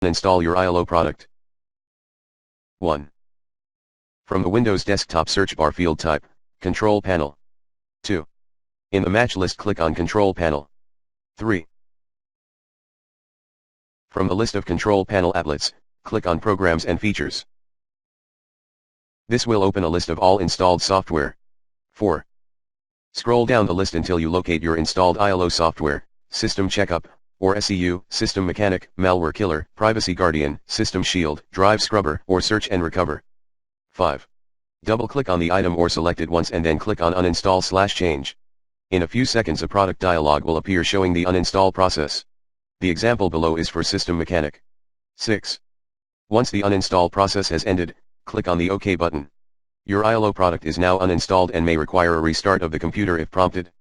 uninstall your iolo product. 1. From the Windows desktop search bar field type, Control Panel. 2. In the match list click on Control Panel. 3. From the list of Control Panel applets, click on Programs and Features. This will open a list of all installed software. 4. Scroll down the list until you locate your installed iolo software, System Checkup, or SEU, System Mechanic, Malware Killer, Privacy Guardian, System Shield, Drive Scrubber, or Search and Recover. 5. Double-click on the item or select it once and then click on Uninstall/Change. In a few seconds a product dialog will appear showing the uninstall process. The example below is for System Mechanic. 6. Once the uninstall process has ended, click on the OK button. Your iolo product is now uninstalled and may require a restart of the computer if prompted.